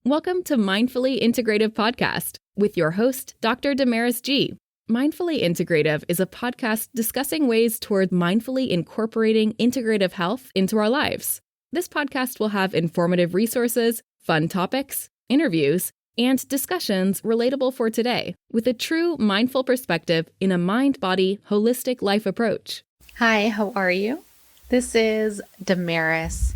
Welcome to Mindfully Integrative Podcast with your host, Dr. Damaris G. Mindfully Integrative is a podcast discussing ways toward mindfully incorporating integrative health into our lives. This podcast will have informative resources, fun topics, interviews, and discussions relatable for today with a true mindful perspective in a mind-body holistic life approach. Hi, how are you? This is Damaris,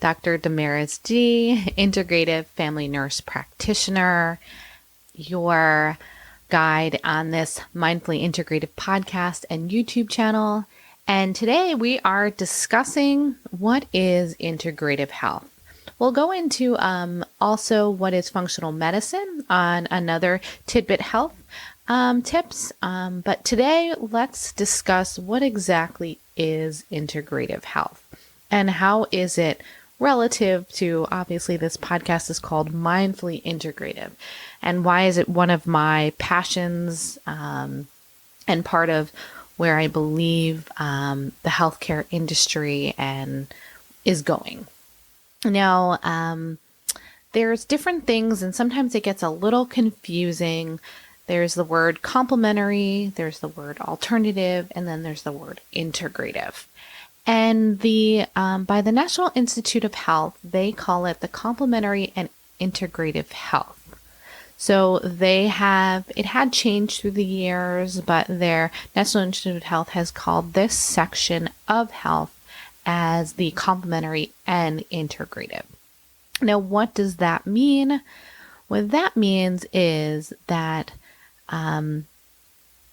Dr. Damaris G, Integrative Family Nurse Practitioner, your guide on this Mindfully Integrative podcast and YouTube channel. And today we are discussing what is integrative health. We'll go into also what is functional medicine on another tidbit health tips. But today let's discuss what exactly is integrative health and how is it relative to, obviously this podcast is called Mindfully Integrative, and why is it one of my passions and part of where I believe the healthcare industry is going. Now, there's different things, and sometimes it gets a little confusing. There's the word complementary, there's the word alternative, and then there's the word integrative. And by the National Institute of Health, they call it the complementary and integrative health. So it had changed through the years, but their National Institute of Health has called this section of health as the complementary and integrative. Now, what does that mean? What that means is that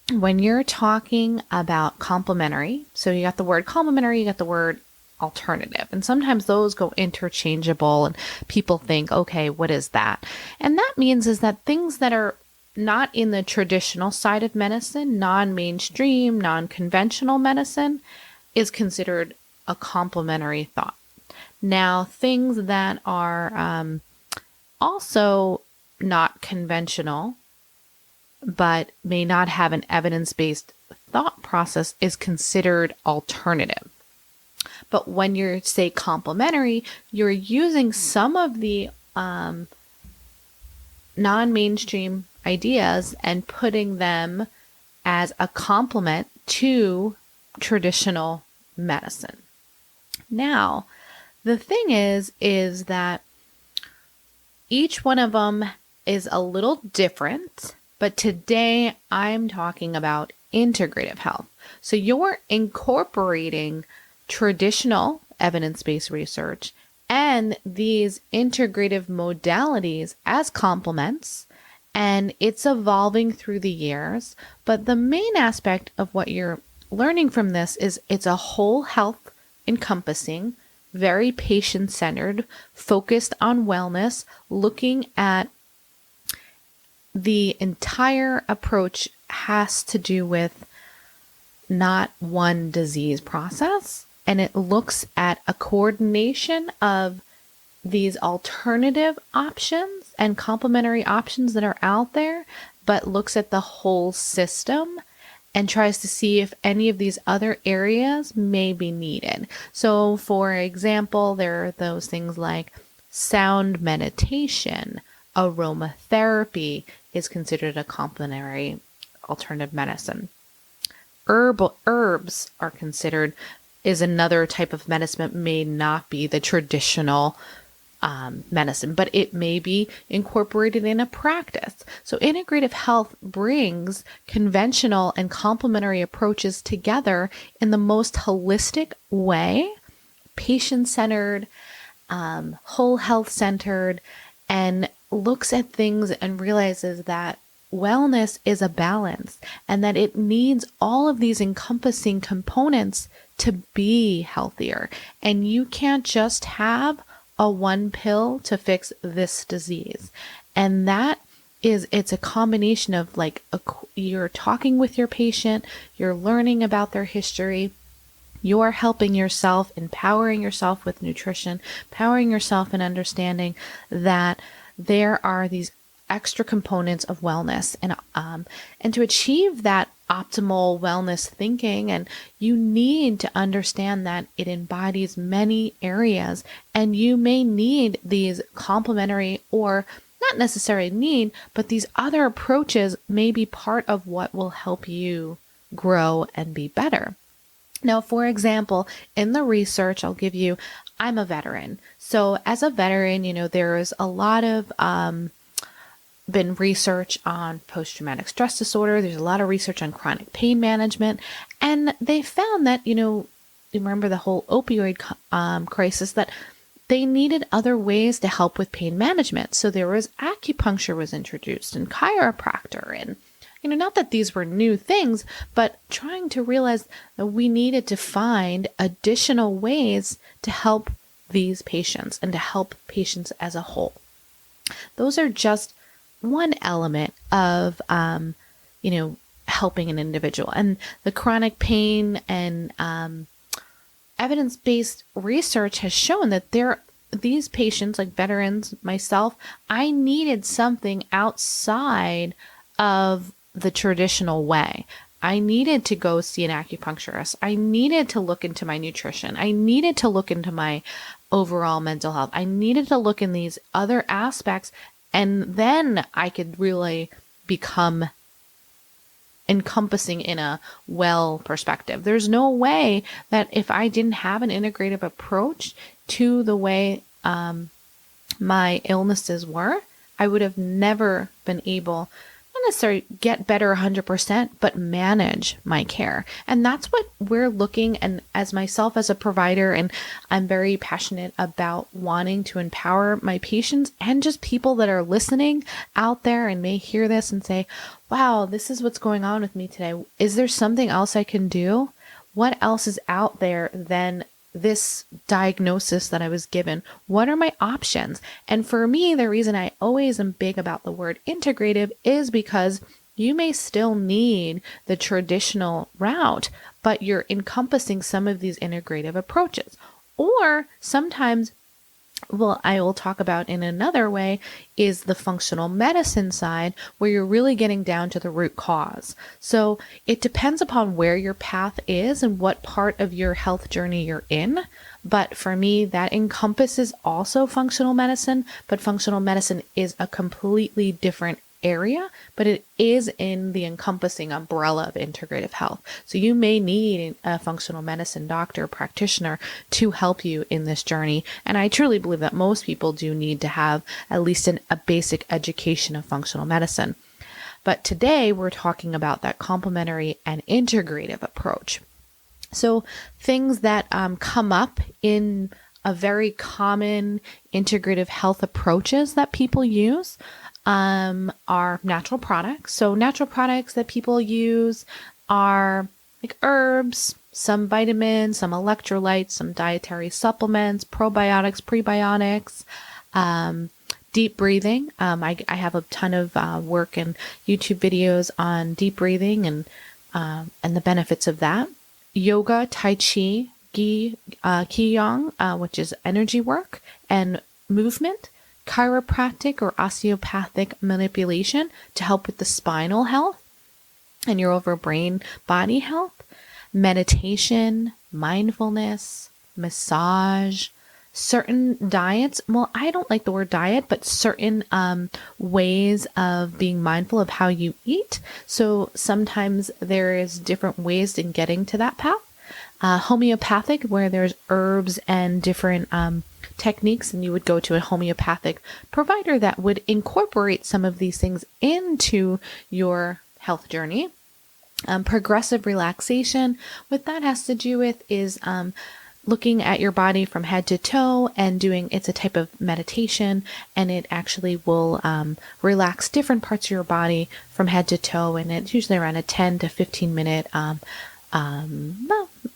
when you're talking about complementary, so you got the word complementary, you got the word alternative, and sometimes those go interchangeable and people think, okay, what is that? And that means is that things that are not in the traditional side of medicine, non-mainstream, non-conventional medicine, is considered a complementary thought. Now, things that are also not conventional, but may not have an evidence-based thought process, is considered alternative. But when you say complementary, you're using some of the non-mainstream ideas and putting them as a complement to traditional medicine. Now, the thing is that each one of them is a little different. But today I'm talking about integrative health. So you're incorporating traditional evidence-based research and these integrative modalities as complements, and it's evolving through the years. But the main aspect of what you're learning from this is it's a whole health encompassing, very patient-centered, focused on wellness, looking at the entire approach has to do with not one disease process, and it looks at a coordination of these alternative options and complementary options that are out there, but looks at the whole system and tries to see if any of these other areas may be needed. So, for example, there are those things like sound meditation, aromatherapy is considered a complementary alternative medicine. Herbs are considered is another type of medicine that may not be the traditional medicine, but it may be incorporated in a practice. So integrative health brings conventional and complementary approaches together in the most holistic way, patient-centered, whole health-centered, and looks at things and realizes that wellness is a balance and that it needs all of these encompassing components to be healthier. And you can't just have a one pill to fix this disease. And it's a combination of you're talking with your patient, you're learning about their history, you're helping yourself, empowering yourself with nutrition, empowering yourself in understanding that there are these extra components of wellness, and to achieve that optimal wellness thinking, and you need to understand that it embodies many areas, and you may need these complementary, or not necessarily need, but these other approaches may be part of what will help you grow and be better. Now, for example, in the research, I'm a veteran. So as a veteran, there is a lot of been research on post-traumatic stress disorder. There's a lot of research on chronic pain management. And they found that, you remember the whole opioid crisis, that they needed other ways to help with pain management. So there was acupuncture was introduced, and chiropractor, and not that these were new things, but trying to realize that we needed to find additional ways to help these patients and to help patients as a whole. Those are just one element of, helping an individual. And the chronic pain and evidence-based research has shown that these patients, like veterans, myself, I needed something outside of the traditional way. I needed to go see an acupuncturist. I needed to look into my nutrition. I needed to look into my overall mental health. I needed to look in these other aspects, and then I could really become encompassing in a well perspective. There's no way that if I didn't have an integrative approach to the way my illnesses were, I would have never been able, not necessarily get better 100%, but manage my care. And that's what we're looking, and as myself as a provider, and I'm very passionate about wanting to empower my patients and just people that are listening out there and may hear this and say, wow, this is what's going on with me today. Is there something else I can do? What else is out there than this diagnosis that I was given? What are my options? And for me, the reason I always am big about the word integrative is because you may still need the traditional route, but you're encompassing some of these integrative approaches. Or sometimes, I will talk about in another way, is the functional medicine side, where you're really getting down to the root cause. So it depends upon where your path is and what part of your health journey you're in. But for me, that encompasses also functional medicine, but functional medicine is a completely different area, but it is in the encompassing umbrella of integrative health. So you may need a functional medicine doctor, practitioner to help you in this journey. And I truly believe that most people do need to have at least a basic education of functional medicine. But today we're talking about that complementary and integrative approach. So things that come up in a very common integrative health approaches that people use are natural products. So natural products that people use are like herbs, some vitamins, some electrolytes, some dietary supplements, probiotics, prebiotics, deep breathing. I have a ton of work and YouTube videos on deep breathing and the benefits of that. Yoga, Tai Chi, Qigong, which is energy work and movement. Chiropractic or osteopathic manipulation to help with the spinal health and your overall brain body health, meditation, mindfulness, massage, certain diets. Well, I don't like the word diet, but certain ways of being mindful of how you eat. So sometimes there is different ways in getting to that path. Homeopathic, where there's herbs and different techniques, and you would go to a homeopathic provider that would incorporate some of these things into your health journey. Progressive relaxation, what that has to do with is looking at your body from head to toe and it's a type of meditation, and it actually will relax different parts of your body from head to toe, and it's usually around a 10 to 15 minute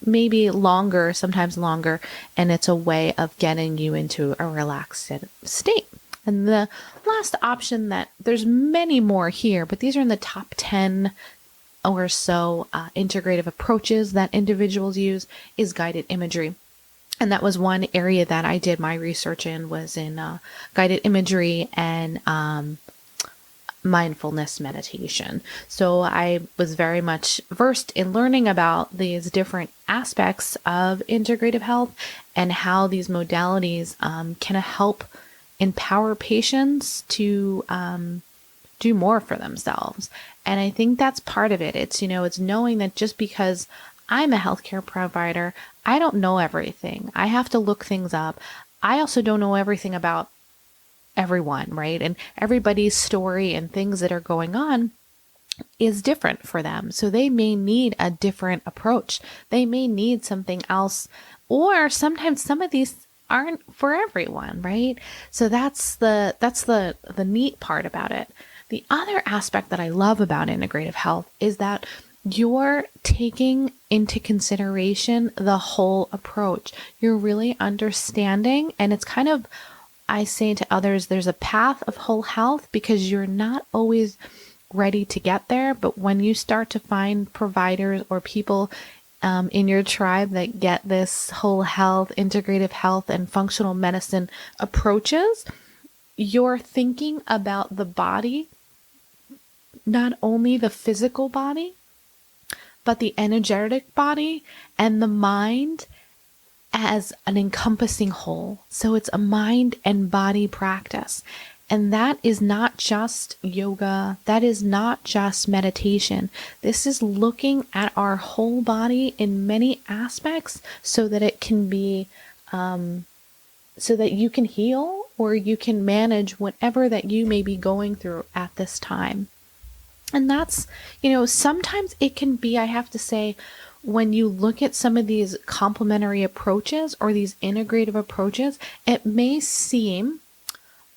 maybe longer, sometimes longer, and it's a way of getting you into a relaxed state. And the last option, that there's many more here, but these are in the top 10 or so integrative approaches that individuals use, is guided imagery. And that was one area that I did my research in, was in guided imagery and mindfulness meditation. So I was very much versed in learning about these different aspects of integrative health and how these modalities can help empower patients to do more for themselves. And I think that's part of it. It's knowing that just because I'm a healthcare provider, I don't know everything. I have to look things up. I also don't know everything about everyone, right? And everybody's story and things that are going on is different for them. So they may need a different approach. They may need something else, or sometimes some of these aren't for everyone, right? So that's the neat part about it. The other aspect that I love about integrative health is that you're taking into consideration the whole approach. You're really understanding, and it's kind of, I say to others, there's a path of whole health because you're not always ready to get there. But when you start to find providers or people in your tribe that get this whole health, integrative health, and functional medicine approaches, you're thinking about the body, not only the physical body, but the energetic body and the mind as an encompassing whole. So it's a mind and body practice. And that is not just yoga. That is not just meditation. This is looking at our whole body in many aspects so that it can be, so that you can heal or you can manage whatever that you may be going through at this time. And that's, sometimes it can be, I have to say, when you look at some of these complementary approaches or these integrative approaches, it may seem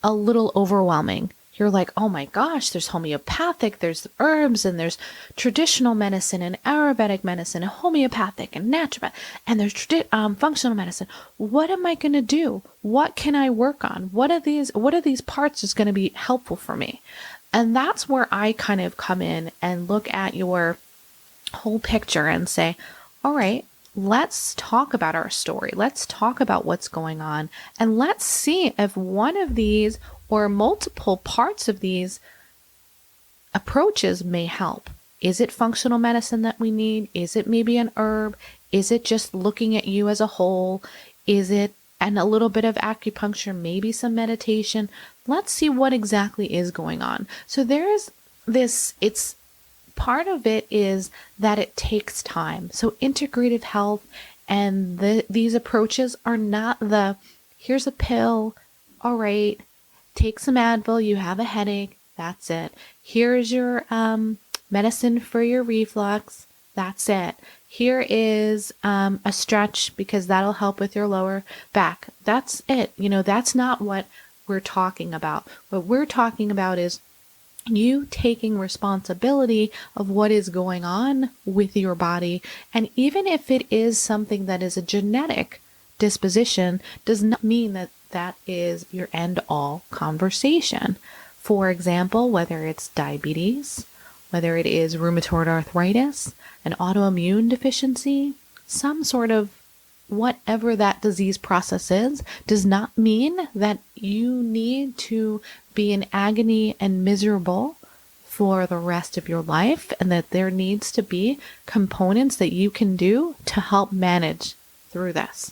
a little overwhelming. You're like, oh my gosh, there's homeopathic, there's herbs, and there's traditional medicine and Ayurvedic medicine and homeopathic and naturopath, and there's functional medicine. What am I going to do? What can I work on? What are these parts is going to be helpful for me? And that's where I kind of come in and look at your whole picture and say, all right, let's talk about our story. Let's talk about what's going on. And let's see if one of these or multiple parts of these approaches may help. Is it functional medicine that we need? Is it maybe an herb? Is it just looking at you as a whole? Is it and a little bit of acupuncture, maybe some meditation? Let's see what exactly is going on. So there is this, part of it is that it takes time. So integrative health and these approaches are not here's a pill, all right, take some Advil, you have a headache, that's it. Here's your medicine for your reflux, that's it. Here is a stretch because that'll help with your lower back. That's it. That's not what we're talking about. What we're talking about is you taking responsibility of what is going on with your body. And even if it is something that is a genetic disposition, does not mean that that is your end all conversation. For example, whether it's diabetes, whether it is rheumatoid arthritis, an autoimmune deficiency, some sort of whatever that disease process is, does not mean that you need to be in agony and miserable for the rest of your life, and that there needs to be components that you can do to help manage through this.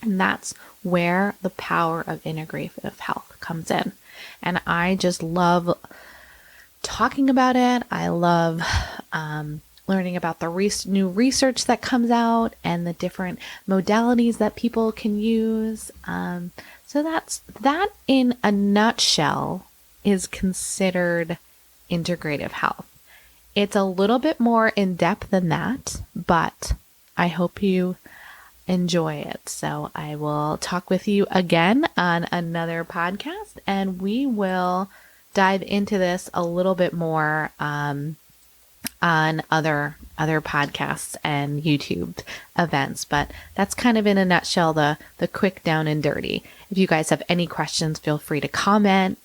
And that's where the power of integrative health comes in. And I just love talking about it. I love learning about the new research that comes out and the different modalities that people can use. So that in a nutshell is considered integrative health. It's a little bit more in depth than that, but I hope you enjoy it. So I will talk with you again on another podcast, and we will dive into this a little bit more on other podcasts and YouTube events. But that's kind of in a nutshell the quick down and dirty. If you guys have any questions, feel free to comment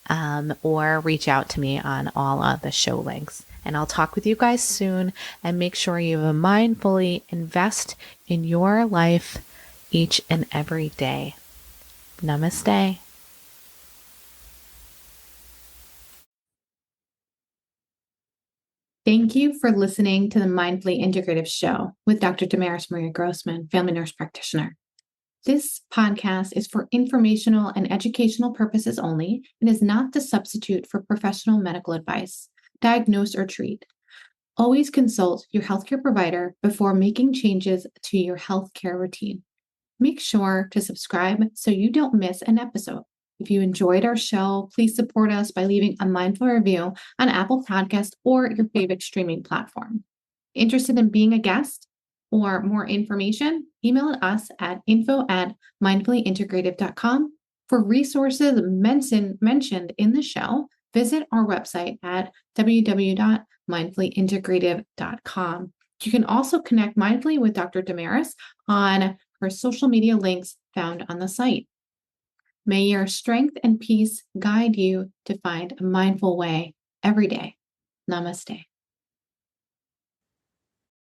or reach out to me on all of the show links. And I'll talk with you guys soon, and make sure you mindfully invest in your life each and every day. Namaste. Thank you for listening to the Mindfully Integrative Show with Dr. Damaris Maria Grossman, family nurse practitioner. This podcast is for informational and educational purposes only and is not to substitute for professional medical advice, diagnose, or treat. Always consult your healthcare provider before making changes to your healthcare routine. Make sure to subscribe so you don't miss an episode. If you enjoyed our show, please support us by leaving a mindful review on Apple Podcasts or your favorite streaming platform. Interested in being a guest or more information? Email us at info@mindfullyintegrative.com. For resources mentioned in the show, visit our website at www.mindfullyintegrative.com. You can also connect mindfully with Dr. Damaris on her social media links found on the site. May your strength and peace guide you to find a mindful way every day. Namaste.